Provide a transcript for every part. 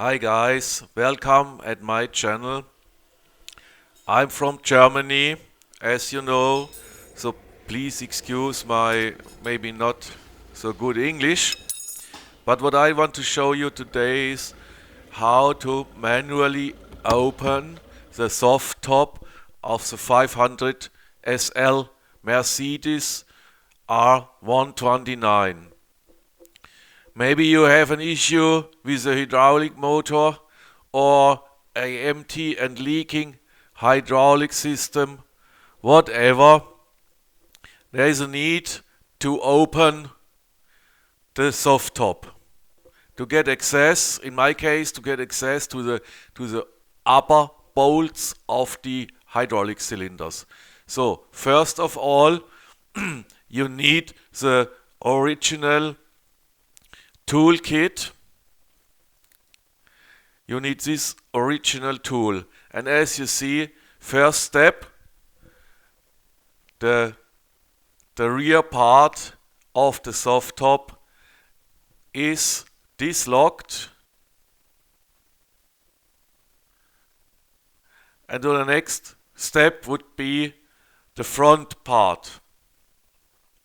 Hi guys, welcome at my channel. I'm from Germany, as you know, so please excuse my maybe not so good English. But what I want to show you today is how to manually open the soft top of the 500 SL Mercedes R129. Maybe you have an issue with the hydraulic motor or a empty and leaking hydraulic system, whatever. There is a need to open the soft top to get access, in my case, to get access to the upper bolts of the hydraulic cylinders. So first of all, you need the original toolkit. You need this original tool, and as you see, first step, the rear part of the soft top is dislocked, and the next step would be the front part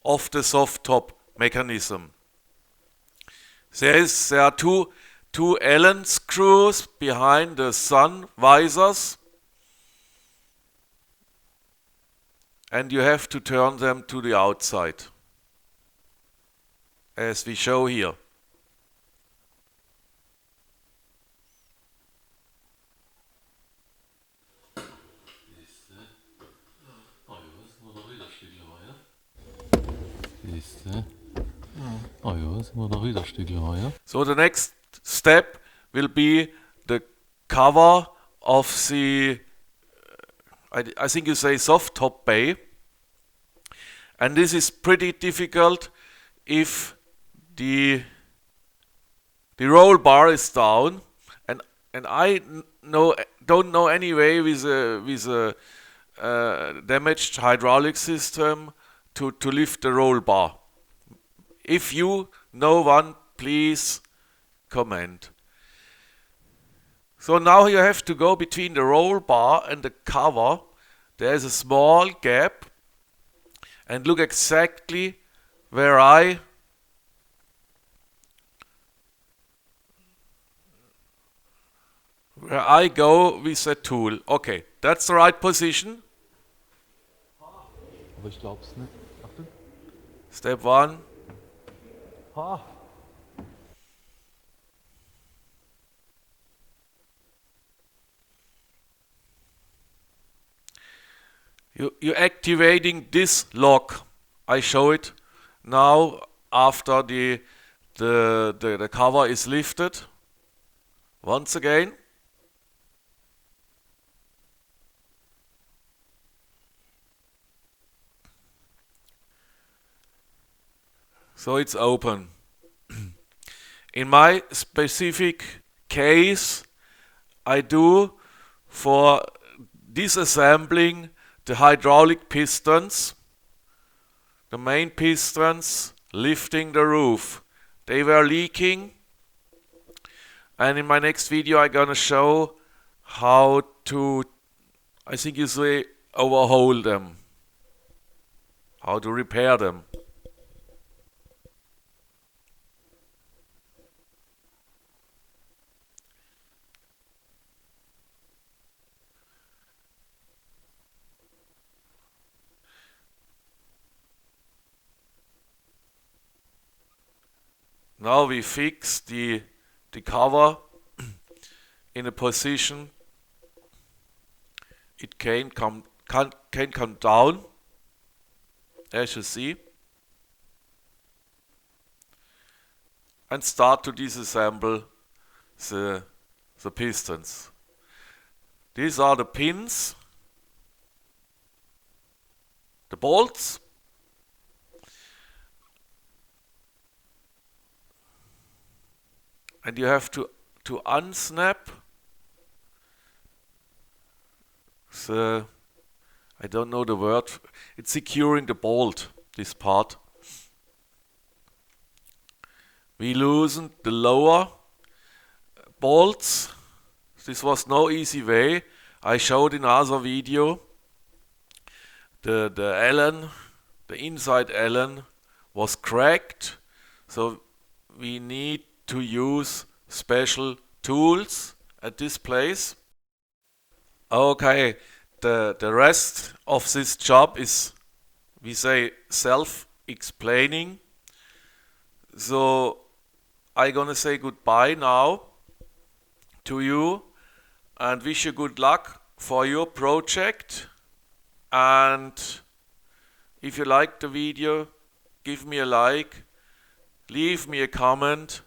of the soft top mechanism. There are two Allen screws behind the sun visors, and you have to turn them to the outside, as we show here. So the next step will be the cover of the, I think you say soft top bay. And this is pretty difficult if the roll bar is down, and I don't know any way with a damaged hydraulic system to lift the roll bar. If you know one, please comment. So now you have to go between the roll bar and the cover. There's a small gap, and look exactly where I go with the tool. Okay, that's the right position. Aber ich glaub's nicht. Achtung. Step one. You're activating this lock. I show it now after the cover is lifted. Once again. So it's open. In my specific case, I do for disassembling the hydraulic pistons, the main pistons lifting the roof. They were leaking, and in my next video I'm gonna show how to, I think you say, overhaul them, how to repair them. Now we fix the cover in a position it can come down, as you see, and start to disassemble the pistons. These are the pins, the bolts, and you have to unsnap the, I don't know the word, it's securing the bolt, this part. We loosened the lower bolts. This was no easy way. I showed in other video. The Allen, the inside Allen was cracked, so we need to use special tools at this place. Okay, the rest of this job is, we say, self-explaining. So I'm gonna say goodbye now to you and wish you good luck for your project. And if you liked the video, give me a like, leave me a comment.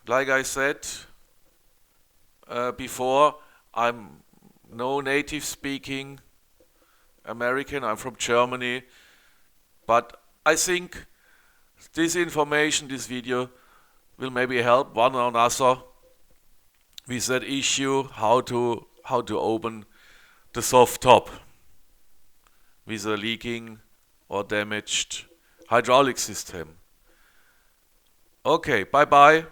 Like I said before, I'm no native speaking American, I'm from Germany, but I think this information, this video will maybe help one or another with that issue, how to open the Softtop with a leaking or damaged hydraulic system. Okay, bye bye.